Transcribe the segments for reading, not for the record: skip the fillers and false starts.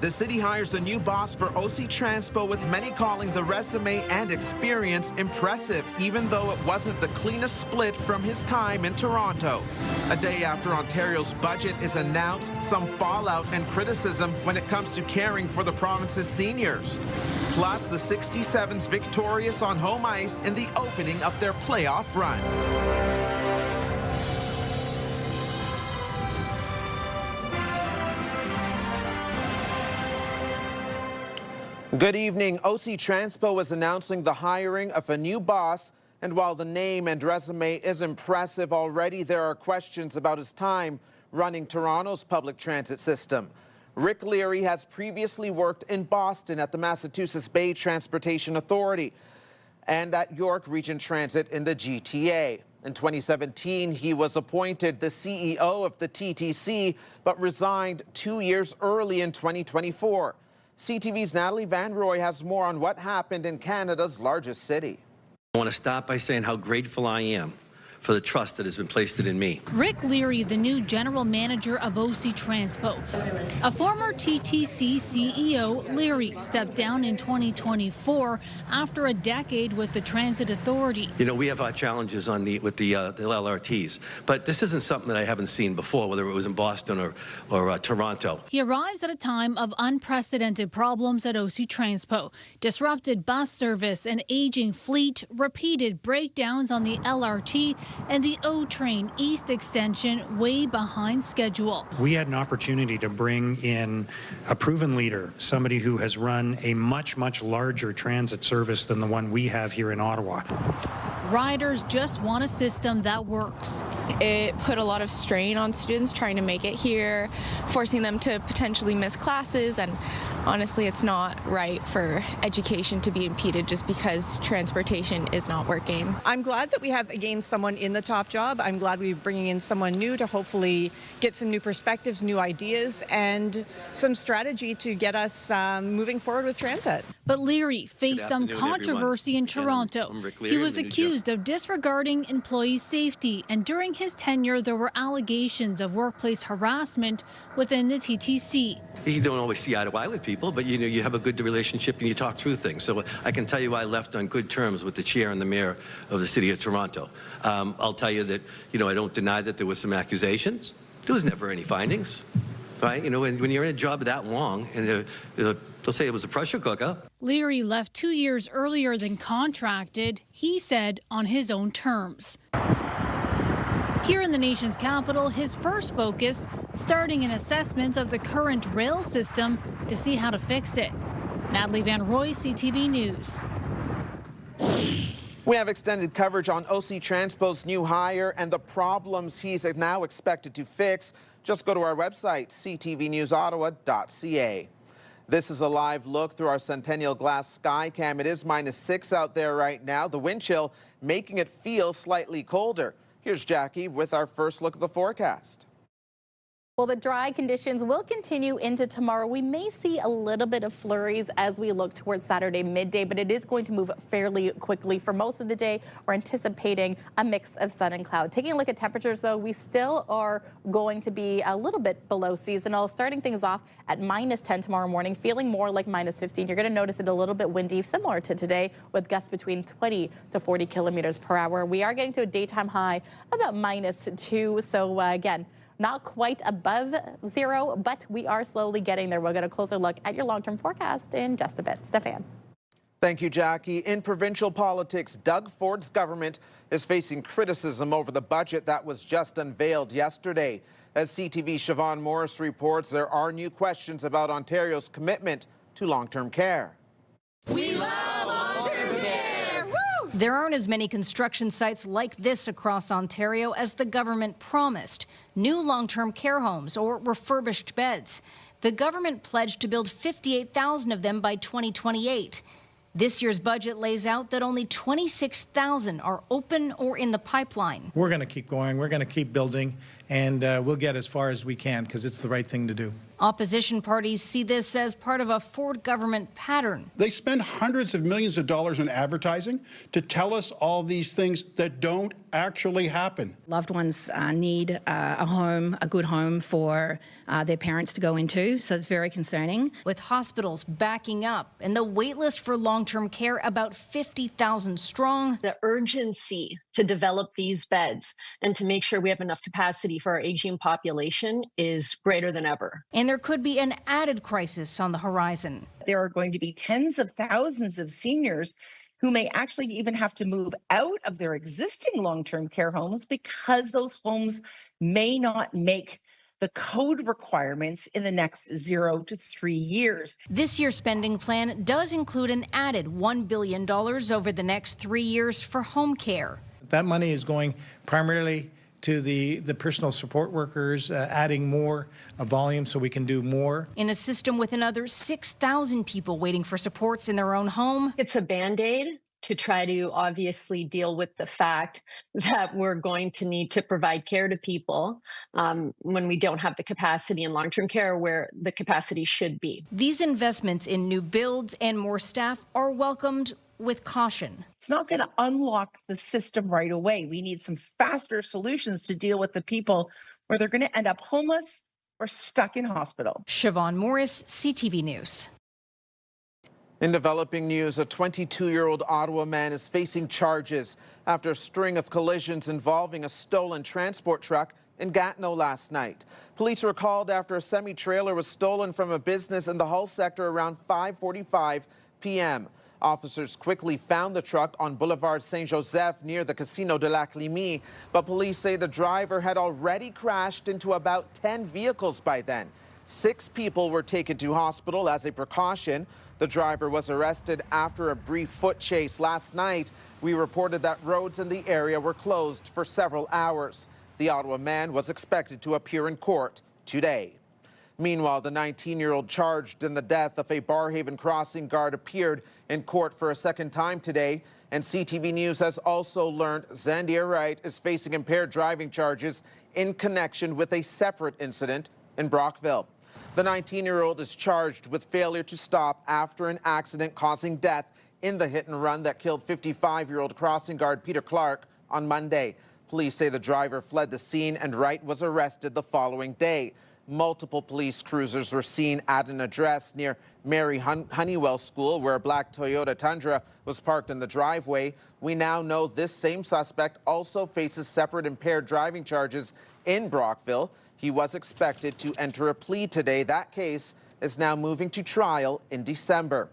The city hires a new boss for OC Transpo, with many calling the resume and experience impressive, even though it wasn't the cleanest split from his time in Toronto. A day after Ontario's budget is announced, some fallout and criticism when it comes to caring for the province's seniors. Plus, the 67's victorious on home ice in the opening of their playoff run. Good evening. OC Transpo is announcing the hiring of a new boss, and while the name and resume is impressive already, there are questions about his time running Toronto's public transit system. Rick Leary has previously worked in Boston at the Massachusetts Bay Transportation Authority and at York Region Transit in the GTA. In 2017, he was appointed the CEO of the TTC, but resigned 2 years early in 2024. CTV's Natalie Van Roy has more on what happened in Canada's largest city. I want to start by saying how grateful I am for the trust that has been placed in me. Rick Leary, the new general manager of OC Transpo. A former TTC CEO, Leary stepped down in 2024 after a decade with the Transit Authority. You know, we have our challenges with the LRTs, but this isn't something that I haven't seen before, whether it was in Boston or Toronto. He arrives at a time of unprecedented problems at OC Transpo. Disrupted bus service, an aging fleet, repeated breakdowns on the LRT, and the O-Train East extension way behind schedule. We had an opportunity to bring in a proven leader, somebody who has run a much, much larger transit service than the one we have here in Ottawa. Riders just want a system that works. It put a lot of strain on students trying to make it here, forcing them to potentially miss classes, and honestly, it's not right for education to be impeded just because transportation is not working. I'm glad that we have, again, someone in the top job. I'm glad we're bringing in someone new to hopefully get some new perspectives, new ideas, and some strategy to get us moving forward with transit. But Leary faced some controversy in Toronto. He was accused of disregarding employee safety, and during his tenure, there were allegations of workplace harassment within the TTC. You don't always see eye to eye with people, but you know, you have a good relationship and you talk through things. So I can tell you I left on good terms with the chair and the mayor of the city of Toronto. I'll tell you that, you know, I don't deny that there was some accusations. There was never any findings, right? You know, when you're in a job that long, and they'll say it was a pressure cooker. Leary left 2 years earlier than contracted, he said, on his own terms. Here in the nation's capital, his first focus, starting an assessment of the current rail system to see how to fix it. Natalie Van Roy, CTV News. We have extended coverage on OC Transpo's new hire and the problems he's now expected to fix. Just go to our website, ctvnewsottawa.ca. This is a live look through our Centennial Glass Skycam. It is -6 out there right now. The wind chill making it feel slightly colder. Here's Jackie with our first look at the forecast. Well, the dry conditions will continue into tomorrow. We may see a little bit of flurries as we look towards Saturday midday, but it is going to move fairly quickly. For most of the day, we're anticipating a mix of sun and cloud. Taking a look at temperatures, though, we still are going to be a little bit below seasonal, starting things off at -10 tomorrow morning, feeling more like -15. You're going to notice it a little bit windy, similar to today, with gusts between 20 to 40 kilometers per hour. We are getting to a daytime high about -2, so again, not quite above zero, but we are slowly getting there. We'll get a closer look at your long-term forecast in just a bit. Stefan. Thank you, Jackie. In provincial politics, Doug Ford's government is facing criticism over the budget that was just unveiled yesterday. As CTV's Siobhan Morris reports, there are new questions about Ontario's commitment to long-term care. We love long-term care! Woo! There aren't as many construction sites like this across Ontario as the government promised. New long-term care homes or refurbished beds. The government pledged to build 58,000 of them by 2028. This year's budget lays out that only 26,000 are open or in the pipeline. We're going to keep going. We're going to keep building. and we'll get as far as we can because it's the right thing to do. Opposition parties see this as part of a Ford government pattern. They spend hundreds of millions of dollars on advertising to tell us all these things that don't actually happen. Loved ones need a home, a good home for their parents to go into, so it's very concerning. With hospitals backing up and the wait list for long-term care about 50,000 strong. The urgency to develop these beds and to make sure we have enough capacity for our aging population is greater than ever. And there could be an added crisis on the horizon. There are going to be tens of thousands of seniors who may actually even have to move out of their existing long-term care homes because those homes may not make the code requirements in the next 0 to 3 years. This year's spending plan does include an added $1 billion over the next 3 years for home care. That money is going primarily to the personal support workers, adding more volume so we can do more. In a system with another 6,000 people waiting for supports in their own home. It's a Band-Aid to try to obviously deal with the fact that we're going to need to provide care to people when we don't have the capacity in long-term care where the capacity should be. These investments in new builds and more staff are welcomed with caution. It's not going to unlock the system right away. We need some faster solutions to deal with the people where they're going to end up homeless or stuck in hospital. Siobhan Morris, CTV News. In developing news, a 22-year-old Ottawa man is facing charges after a string of collisions involving a stolen transport truck in Gatineau last night. Police were called after a semi-trailer was stolen from a business in the Hull sector around 5:45 p.m. Officers quickly found the truck on Boulevard Saint-Joseph near the Casino de la Climi, but police say the driver had already crashed into about 10 vehicles by then. 6 people were taken to hospital as a precaution. The driver was arrested after a brief foot chase last night. We reported that roads in the area were closed for several hours. The Ottawa man was expected to appear in court today. Meanwhile, the 19-year-old charged in the death of a Barrhaven crossing guard appeared in court for a second time today. And CTV News has also learned Xzander Wright is facing impaired driving charges in connection with a separate incident in Brockville. The 19-year-old is charged with failure to stop after an accident causing death in the hit and run that killed 55-year-old crossing guard Peter Clark on Monday. Police say the driver fled the scene and Wright was arrested the following day. Multiple police cruisers were seen at an address near Mary Honeywell School where a black Toyota Tundra was parked in the driveway. We now know this same suspect also faces separate impaired driving charges in Brockville. He was expected to enter a plea today. That case is now moving to trial in December.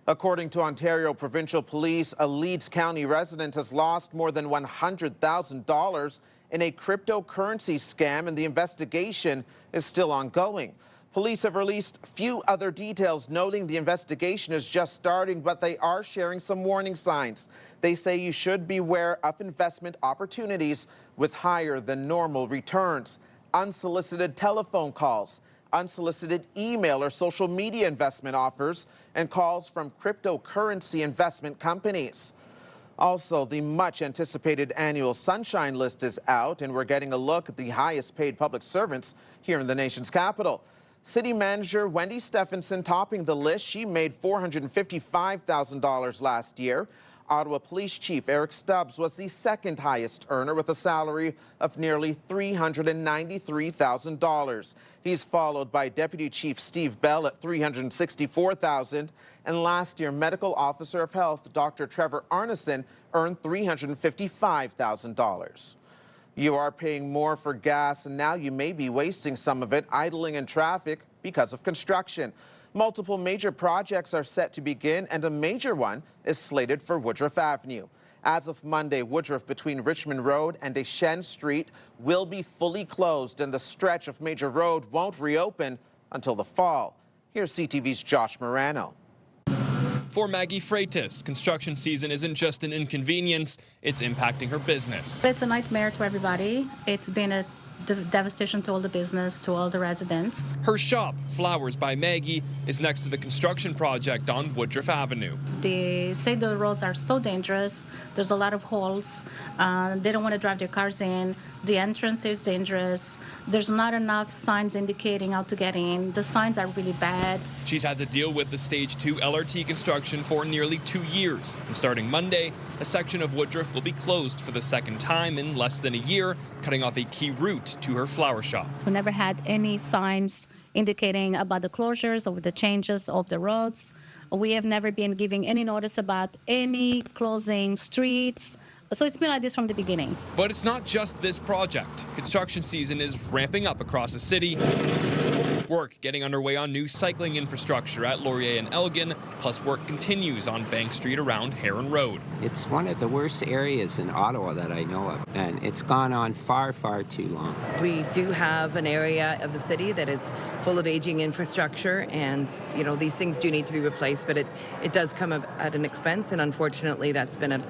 According to Ontario Provincial Police, a Leeds County resident has lost more than $100,000 in a cryptocurrency scam, and the investigation is still ongoing. Police have released few other details, noting the investigation is just starting, but they are sharing some warning signs. They say you should beware of investment opportunities with higher than normal returns, unsolicited telephone calls, unsolicited email or social media investment offers, and calls from cryptocurrency investment companies. Also, the much-anticipated annual Sunshine List is out, and we're getting a look at the highest-paid public servants here in the nation's capital. City Manager Wendy Stephenson topping the list. She made $455,000 last year. Ottawa Police Chief Eric Stubbs was the second highest earner with a salary of nearly $393,000. He's followed by Deputy Chief Steve Bell at $364,000, and last year Medical Officer of Health Dr. Trevor Arneson earned $355,000. You are paying more for gas, and now you may be wasting some of it idling in traffic because of construction. Multiple major projects are set to begin, and a major one is slated for Woodroffe Avenue. As of Monday, Woodroffe between Richmond Road and Deschenes Street will be fully closed, and the stretch of major road won't reopen until the fall. Here's CTV's Josh Morano. For Maggie Freitas, construction season isn't just an inconvenience, it's impacting her business. It's a nightmare to everybody. It's been a devastation to all the business, to all the residents. Her shop, Flowers by Maggie, is next to the construction project on Woodroffe Avenue. They say the roads are so dangerous. There's a lot of holes. They don't want to drive their cars in. The entrance is dangerous. There's not enough signs indicating how to get in. The signs are really bad. She's had to deal with the Stage 2 LRT construction for nearly 2 years. And starting Monday, a section of Woodroffe will be closed for the second time in less than a year, cutting off a key route to her flower shop. We never had any signs indicating about the closures or the changes of the roads. We have never been giving any notice about any closing streets. So it's been like this from the beginning. But it's not just this project. Construction season is ramping up across the city. Work getting underway on new cycling infrastructure at Laurier and Elgin, plus work continues on Bank Street around Heron Road. It's one of the worst areas in Ottawa that I know of, and it's gone on far, far too long. We do have an area of the city that is full of aging infrastructure, and these things do need to be replaced, but it does come at an expense, and unfortunately that's been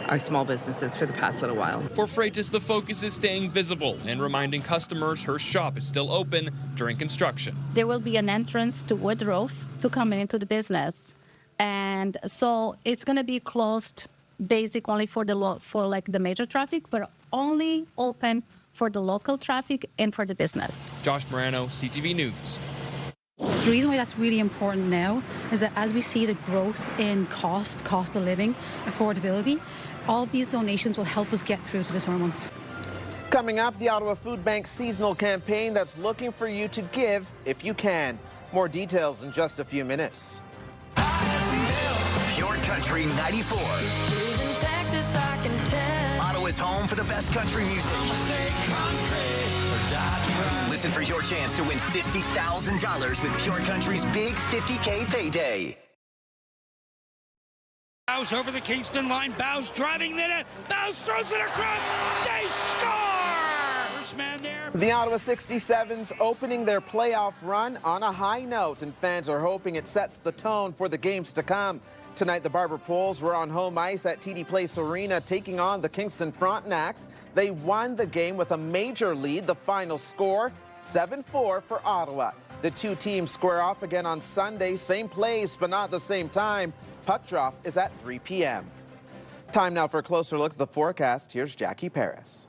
our small businesses for the past little while. For Freitas, the focus is staying visible and reminding customers her shop is still open during construction. There will be an entrance to Woodroffe to come into the business, and so it's going to be closed basically only for the major traffic, but only open for the local traffic and for the business. Josh Morano, CTV News. The reason why that's really important now is that as we see the growth in cost of living, affordability, all of these donations will help us get through to the summer months. Coming up, the Ottawa Food Bank's seasonal campaign that's looking for you to give if you can. More details in just a few minutes. Pure Country 94. Ottawa's home for the best country music. Listen for your chance to win $50,000 with Pure Country's big $50K payday. Bows over the Kingston line. Bows driving the net. Bows throws it across. They score! First man there. The Ottawa 67s opening their playoff run on a high note, and fans are hoping it sets the tone for the games to come. Tonight, the Barber Poles were on home ice at TD Place Arena taking on the Kingston Frontenacs. They won the game with a major lead. The final score, 7-4 for Ottawa. The two teams square off again on Sunday. Same place, but not the same time. Puck drop is at 3 p.m. Time now for a closer look at the forecast. Here's Jackie Paris.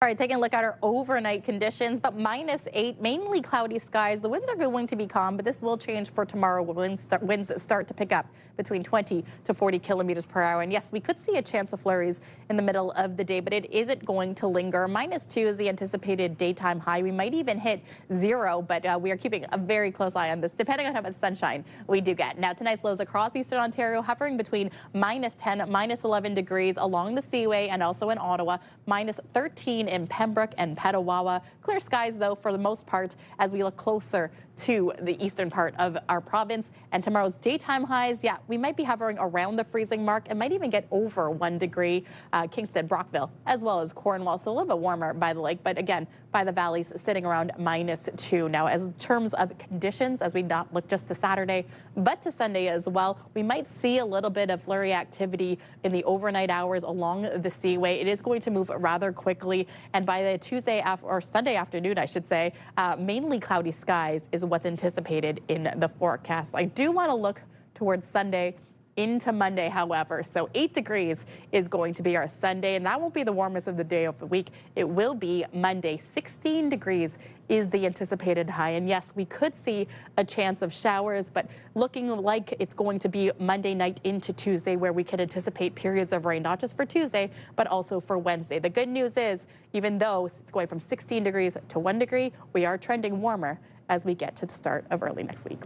All right, taking a look at our overnight conditions, but -8, mainly cloudy skies. The winds are going to be calm, but this will change for tomorrow when winds start to pick up between 20 to 40 kilometers per hour. And yes, we could see a chance of flurries in the middle of the day, but it isn't going to linger. -2 is the anticipated daytime high. We might even hit 0, but we are keeping a very close eye on this, depending on how much sunshine we do get. Now, tonight's lows across eastern Ontario hovering between -10, -11 degrees along the Seaway and also in Ottawa, -13 in Pembroke and Petawawa. Clear skies, though, for the most part, as we look closer to the eastern part of our province. And tomorrow's daytime highs, yeah, we might be hovering around the freezing mark and might even get over 1 degree. Kingston, Brockville, as well as Cornwall, so a little bit warmer by the lake, but again, by the valleys sitting around -2. Now, as in terms of conditions, as we not look just to Saturday, but to Sunday as well, we might see a little bit of flurry activity in the overnight hours along the Seaway. It is going to move rather quickly, and by the Sunday afternoon, I should say, mainly cloudy skies is what's anticipated in the forecast. I do want to look towards Sunday into Monday, however. So 8 degrees is going to be our Sunday, and that won't be the warmest of the day of the week. It will be Monday. 16 degrees is the anticipated high. And yes, we could see a chance of showers, but looking like it's going to be Monday night into Tuesday where we can anticipate periods of rain, not just for Tuesday, but also for Wednesday. The good news is, even though it's going from 16 degrees to 1 degree, we are trending warmer as we get to the start of early next week.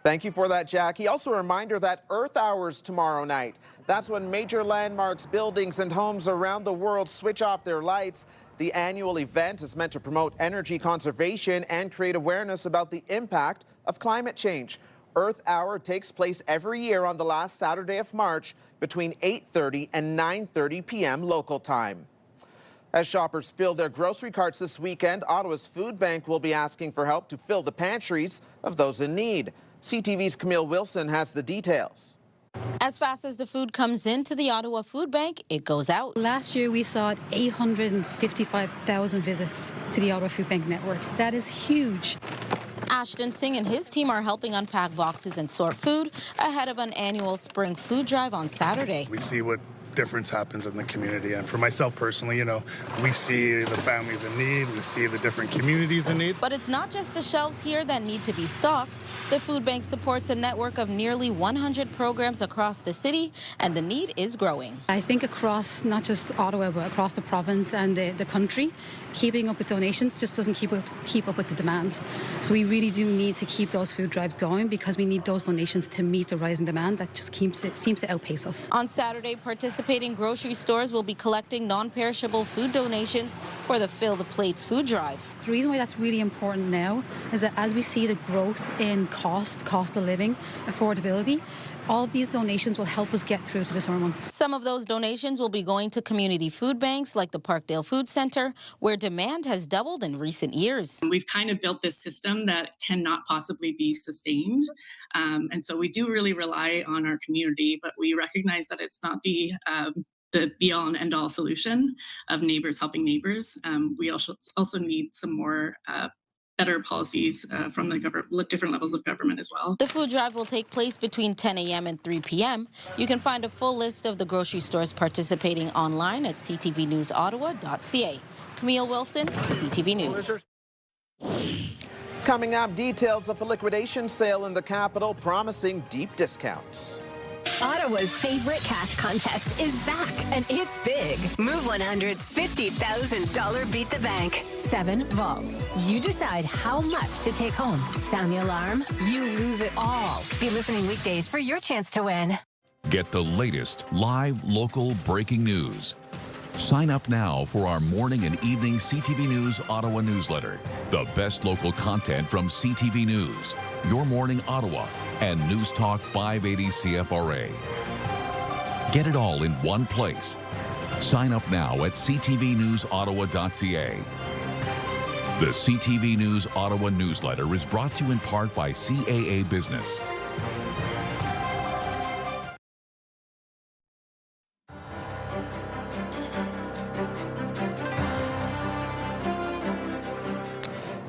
Thank you for that, Jackie. Also a reminder that Earth Hours tomorrow night. That's when major landmarks, buildings, and homes around the world switch off their lights. The annual event is meant to promote energy conservation and create awareness about the impact of climate change. Earth Hour takes place every year on the last Saturday of March between 8:30 and 9:30 p.m. local time. As shoppers fill their grocery carts this weekend, Ottawa's Food Bank will be asking for help to fill the pantries of those in need. CTV's Camille Wilson has the details. As fast as the food comes into the Ottawa Food Bank, it goes out. Last year, we saw 855,000 visits to the Ottawa Food Bank network. That is huge. Ashton Singh and his team are helping unpack boxes and sort food ahead of an annual spring food drive on Saturday. We see what difference happens in the community, and for myself personally, you know, we see the families in need, we see the different communities in need. But it's not just the shelves here that need to be stocked. The food bank supports a network of nearly 100 programs across the city, and the need is growing. I think across not just Ottawa, but across the province and the country, keeping up with donations just doesn't keep up with the demand. So we really do need to keep those food drives going because we need those donations to meet the rise in demand that just seems to outpace us. On Saturday, participating grocery stores will be collecting non-perishable food donations for the Fill the Plates food drive. The reason why that's really important now is that as we see the growth in cost of living, affordability, all of these donations will help us get through to the summer months. Some of those donations will be going to community food banks like the Parkdale Food Centre, where demand has doubled in recent years. We've kind of built this system that cannot possibly be sustained. And so we do really rely on our community, but we recognize that it's not the be-all and end-all solution of neighbors helping neighbors. We also need some more better policies from the different levels of government as well. The food drive will take place between 10 a.m. and 3 p.m. You can find a full list of the grocery stores participating online at ctvnewsottawa.ca. Camille Wilson, CTV News. Coming up, details of a liquidation sale in the capital promising deep discounts. Ottawa's favorite cash contest is back, and it's big. Move 100's $50,000 Beat the Bank. 7 vaults. You decide how much to take home. Sound the alarm? You lose it all. Be listening weekdays for your chance to win. Get the latest live local breaking news. Sign up now for our morning and evening CTV News Ottawa newsletter. The best local content from CTV News, Your Morning Ottawa, and News Talk 580 CFRA. Get it all in one place. Sign up now at ctvnewsottawa.ca. The CTV News Ottawa newsletter is brought to you in part by CAA Business.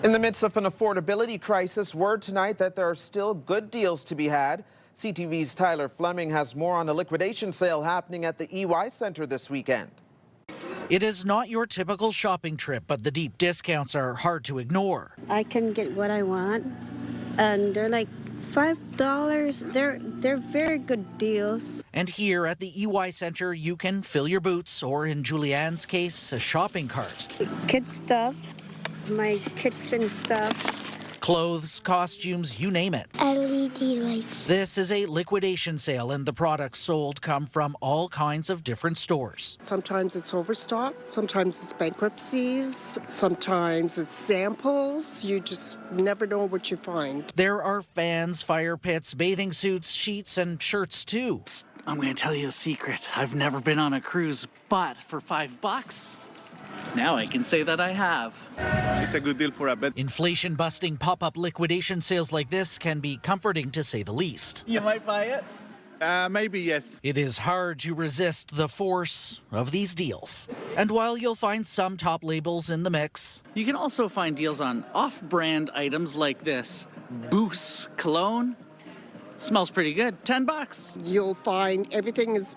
In the midst of an affordability crisis, word tonight that there are still good deals to be had. CTV's Tyler Fleming has more on a liquidation sale happening at the EY Centre this weekend. It is not your typical shopping trip, but the deep discounts are hard to ignore. I can get what I want, and they're like $5. They're very good deals. And here at the EY Centre, you can fill your boots, or in Julianne's case, a shopping cart. Kid stuff. My kitchen stuff. Clothes, costumes, you name it. LED lights. This is a liquidation sale, and the products sold come from all kinds of different stores. Sometimes it's overstock, sometimes it's bankruptcies, sometimes it's samples. You just never know what you find. There are fans, fire pits, bathing suits, sheets, and shirts too. Psst, I'm going to tell you a secret. I've never been on a cruise, but for $5, now I can say that I have. It's a good deal for a bit. Inflation-busting pop-up liquidation sales like this can be comforting, to say the least. You might buy it? Maybe, yes. It is hard to resist the force of these deals. And while you'll find some top labels in the mix, you can also find deals on off-brand items like this. Boost cologne. Smells pretty good. $10. You'll find everything is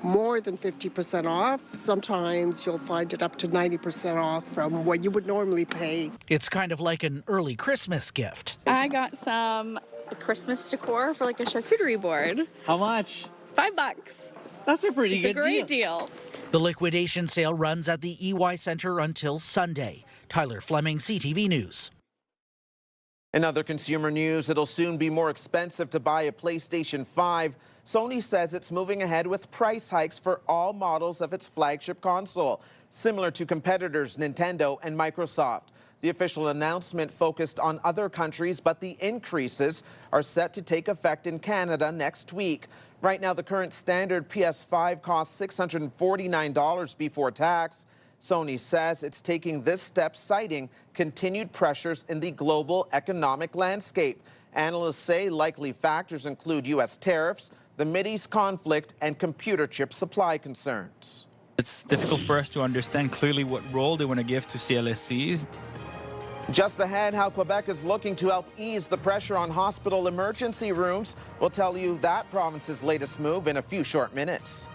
more than 50% off. Sometimes you'll find it up to 90% off from what you would normally pay. It's kind of like an early Christmas gift. I got some Christmas decor for like a charcuterie board. How much? $5. That's a pretty good deal. It's a great deal. The liquidation sale runs at the EY Centre until Sunday. Tyler Fleming, CTV News. In other consumer news, it'll soon be more expensive to buy a PlayStation 5. Sony says it's moving ahead with price hikes for all models of its flagship console, similar to competitors Nintendo and Microsoft. The official announcement focused on other countries, but the increases are set to take effect in Canada next week. Right now, the current standard PS5 costs $649 before tax. Sony says it's taking this step, citing continued pressures in the global economic landscape. Analysts say likely factors include U.S. tariffs, the Mideast conflict, and computer chip supply concerns. It's difficult for us to understand clearly what role they want to give to CLSCs. Just ahead, how Quebec is looking to help ease the pressure on hospital emergency rooms. We'll tell you that province's latest move in a few short minutes.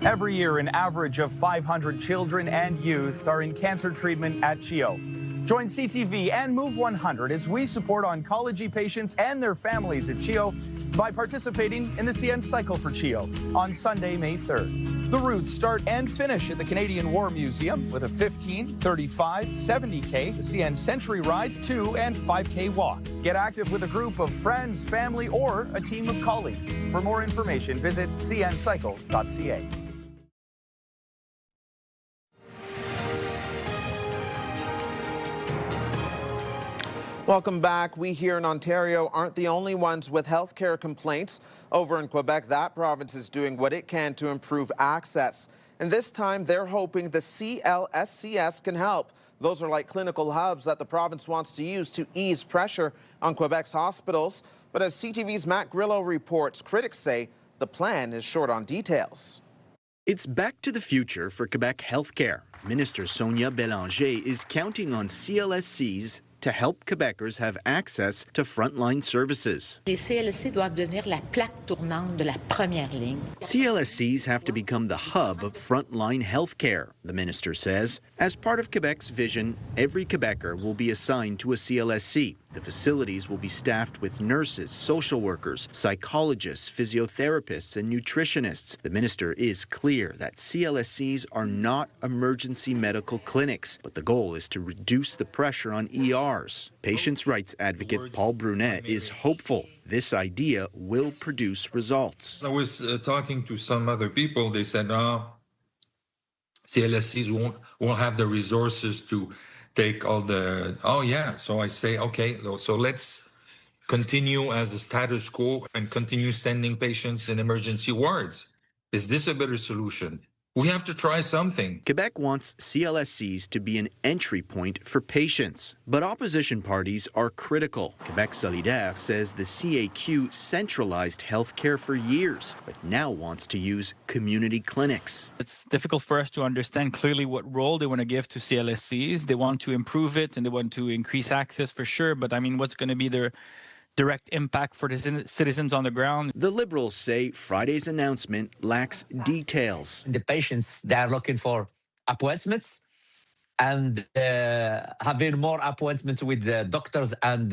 Every year, an average of 500 children and youth are in cancer treatment at CHIO. Join CTV and Move 100 as we support oncology patients and their families at CHIO by participating in the CN Cycle for CHIO on Sunday, May 3rd. The routes start and finish at the Canadian War Museum with a 15, 35, 70K CN Century Ride, 2 and 5K walk. Get active with a group of friends, family, or a team of colleagues. For more information, visit cncycle.ca. Welcome back. We here in Ontario aren't the only ones with healthcare complaints. Over in Quebec, that province is doing what it can to improve access. And this time, they're hoping the CLSCs can help. Those are like clinical hubs that the province wants to use to ease pressure on Quebec's hospitals. But as CTV's Matt Grillo reports, critics say the plan is short on details. It's back to the future for Quebec healthcare. Minister Sonia Bélanger is counting on CLSCs to help Quebecers have access to frontline services. Les CLSC doivent devenir la plaque tournante de la première ligne. CLSCs have to become the hub of frontline healthcare, the minister says. As part of Quebec's vision, every Quebecer will be assigned to a CLSC. The facilities will be staffed with nurses, social workers, psychologists, physiotherapists, and nutritionists. The minister is clear that CLSCs are not emergency medical clinics, but the goal is to reduce the pressure on ERs. Patients' rights advocate Paul Brunet is hopeful this idea will produce results. I was talking to some other people. They said, CLSCs won't have the resources to take all the, So I say, okay, so let's continue as a status quo and continue sending patients in emergency wards. Is this a better solution? We have to try something. Quebec wants CLSCs to be an entry point for patients, but opposition parties are critical. Quebec Solidaire says the CAQ centralized healthcare for years, but now wants to use community clinics. It's difficult for us to understand clearly what role they want to give to CLSCs. They want to improve it and they want to increase access for sure, but I mean, what's going to be their direct impact for the citizens on the ground? The Liberals say Friday's announcement lacks details. The patients, they are looking for appointments and having more appointments with the doctors and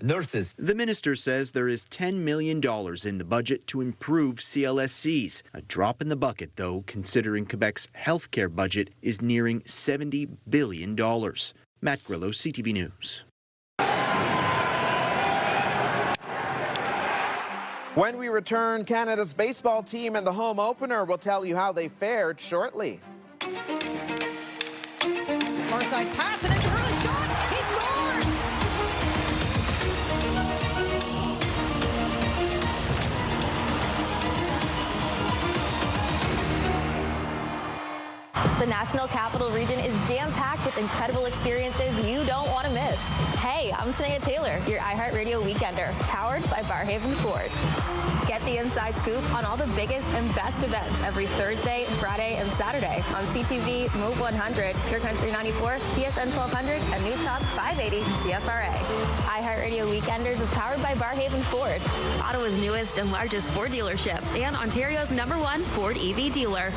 nurses. The minister says there is $10 million in the budget to improve CLSCs. A drop in the bucket, though, considering Quebec's healthcare budget is nearing $70 billion. Matt Grillo, CTV News. When we return, Canada's baseball team and the home opener will tell you how they fared shortly. Far side pass, and it's a early shot. He scores! The National Capital Region is jam-packed with incredible experiences you don't want to miss. Hey, I'm Tania Taylor, your iHeartRadio Weekender, powered by Barrhaven Ford. Get the inside scoop on all the biggest and best events every Thursday, Friday, and Saturday on CTV, Move 100, Pure Country 94, TSN 1200, and News Talk 580 CFRA. iHeartRadio Weekenders is powered by Barrhaven Ford, Ottawa's newest and largest Ford dealership, and Ontario's #1 Ford EV dealer.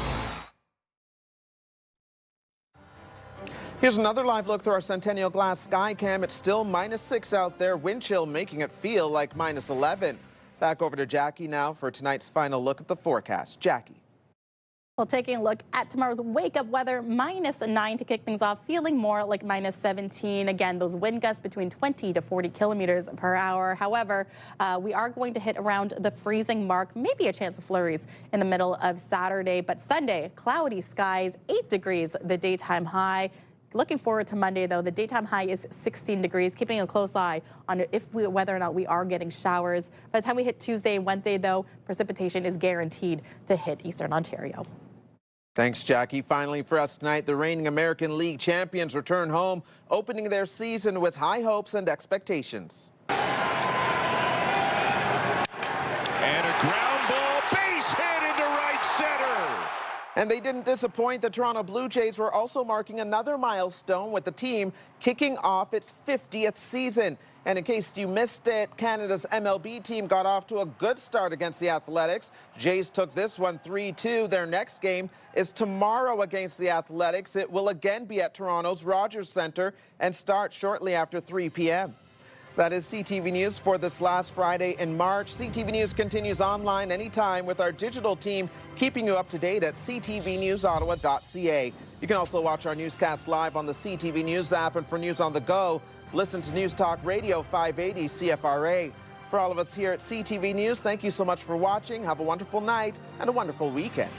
Here's another live look through our Centennial Glass Skycam. It's still -6 out there, wind chill making it feel like -11. Back over to Jackie now for tonight's final look at the forecast. Jackie. Well, taking a look at tomorrow's wake-up weather, -9 to kick things off, feeling more like -17. Again, those wind gusts between 20 to 40 kilometers per hour. However, we are going to hit around the freezing mark, maybe a chance of flurries in the middle of Saturday. But Sunday, cloudy skies, 8 degrees, the daytime high. Looking forward to Monday, though, the daytime high is 16 degrees, keeping a close eye on whether or not we are getting showers. By the time we hit Tuesday and Wednesday, though, precipitation is guaranteed to hit Eastern Ontario. Thanks, Jackie. Finally for us tonight, the reigning American League champions return home, opening their season with high hopes and expectations. And a ground And they didn't disappoint. The Toronto Blue Jays were also marking another milestone with the team kicking off its 50th season. And in case you missed it, Canada's MLB team got off to a good start against the Athletics. Jays took this one 3-2. Their next game is tomorrow against the Athletics. It will again be at Toronto's Rogers Centre and start shortly after 3 p.m. That is CTV News for this last Friday in March. CTV News continues online anytime with our digital team keeping you up to date at ctvnewsottawa.ca. You can also watch our newscast live on the CTV News app, and for news on the go, listen to News Talk Radio 580 CFRA. For all of us here at CTV News, thank you so much for watching. Have a wonderful night and a wonderful weekend.